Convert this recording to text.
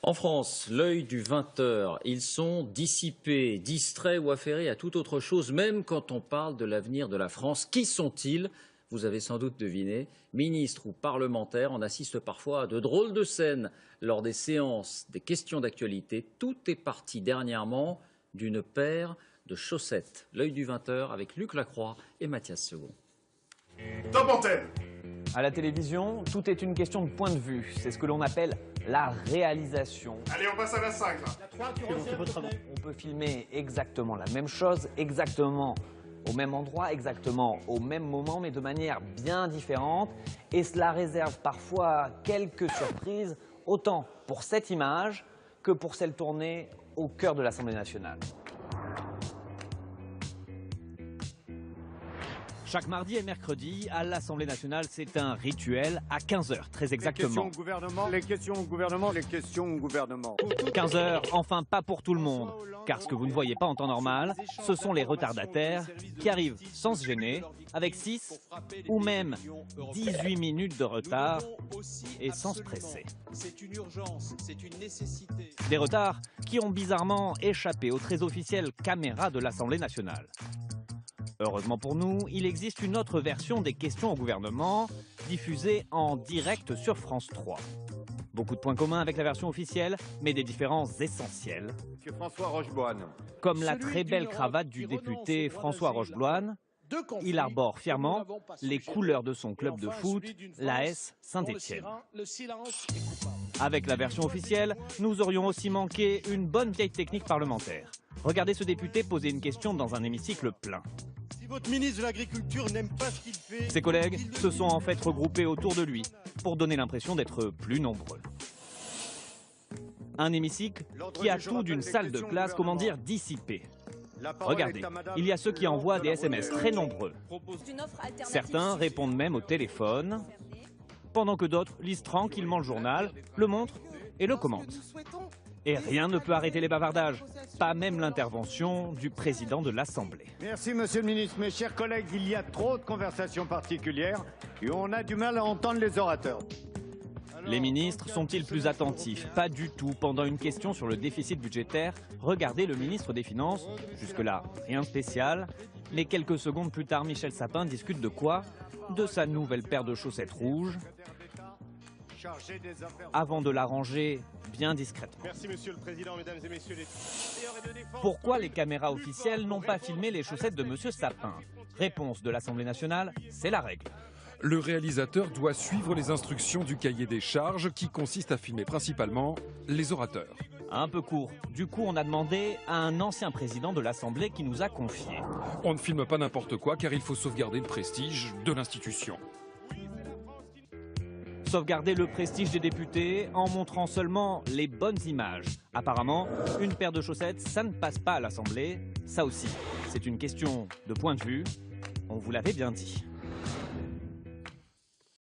En France, l'œil du 20h, ils sont dissipés, distraits ou affairés à toute autre chose, même quand on parle de l'avenir de la France. Qui sont-ils? Vous avez sans doute deviné, ministres ou parlementaires, on assiste parfois à de drôles de scènes lors des séances, des questions d'actualité. Tout est parti dernièrement d'une paire de chaussettes. L'œil du 20h avec Luc Lacroix et Mathias Second. Top antenne! À la télévision, tout est une question de point de vue. C'est ce que l'on appelle la réalisation. Allez, on passe à la 5 là. On peut filmer exactement la même chose, exactement au même endroit, exactement au même moment, mais de manière bien différente. Et cela réserve parfois quelques surprises, autant pour cette image que pour celle tournée au cœur de l'Assemblée nationale. Chaque mardi et mercredi, à l'Assemblée nationale, c'est un rituel à 15h, très exactement. Les questions au gouvernement. 15h, enfin pas pour tout le monde, car ce que vous ne voyez pas en temps normal, ce sont les retardataires qui arrivent sans se gêner, avec 6 ou même 18 minutes de retard et sans se presser. C'est une urgence, c'est une nécessité. Des retards qui ont bizarrement échappé aux très officielles caméras de l'Assemblée nationale. Heureusement pour nous, il existe une autre version des questions au gouvernement, diffusée en direct sur France 3. Beaucoup de points communs avec la version officielle, mais des différences essentielles. Monsieur François Rocheboine. Comme la très belle cravate du député François Rocheboine, il arbore fièrement les couleurs de son club de foot, l'AS Saint-Étienne. Avec la version officielle, nous aurions aussi manqué une bonne vieille technique parlementaire. Regardez ce député poser une question dans un hémicycle plein. Si votre ministre de l'Agriculture n'aime pas ce qu'il fait... Ses collègues se sont en fait regroupés autour de lui pour donner l'impression d'être plus nombreux. Un hémicycle qui a tout d'une salle de classe, comment dire, dissipée. Regardez, il y a ceux qui envoient des SMS très nombreux. Certains répondent même au téléphone, pendant que d'autres lisent tranquillement le journal, le montrent et le commentent. Et rien ne peut arrêter les bavardages, pas même l'intervention du président de l'Assemblée. Merci Monsieur le Ministre. Mes chers collègues, il y a trop de conversations particulières et on a du mal à entendre les orateurs. Les ministres sont-ils plus attentifs? Pas du tout. Pendant une question sur le déficit budgétaire, regardez le ministre des Finances. Jusque-là, rien de spécial. Mais quelques secondes plus tard, Michel Sapin discute de quoi? De sa nouvelle paire de chaussettes rouges, avant de la ranger bien discrètement. Merci Monsieur le Président, Mesdames et Messieurs les... Pourquoi les caméras officielles n'ont pas filmé les chaussettes de Monsieur Sapin? Réponse de l'Assemblée nationale, c'est la règle. Le réalisateur doit suivre les instructions du cahier des charges qui consiste à filmer principalement les orateurs. Un peu court. Du coup, on a demandé à un ancien président de l'Assemblée qui nous a confié. On ne filme pas n'importe quoi car il faut sauvegarder le prestige de l'institution. Sauvegarder le prestige des députés en montrant seulement les bonnes images. Apparemment, une paire de chaussettes, ça ne passe pas à l'Assemblée. Ça aussi, c'est une question de point de vue. On vous l'avait bien dit.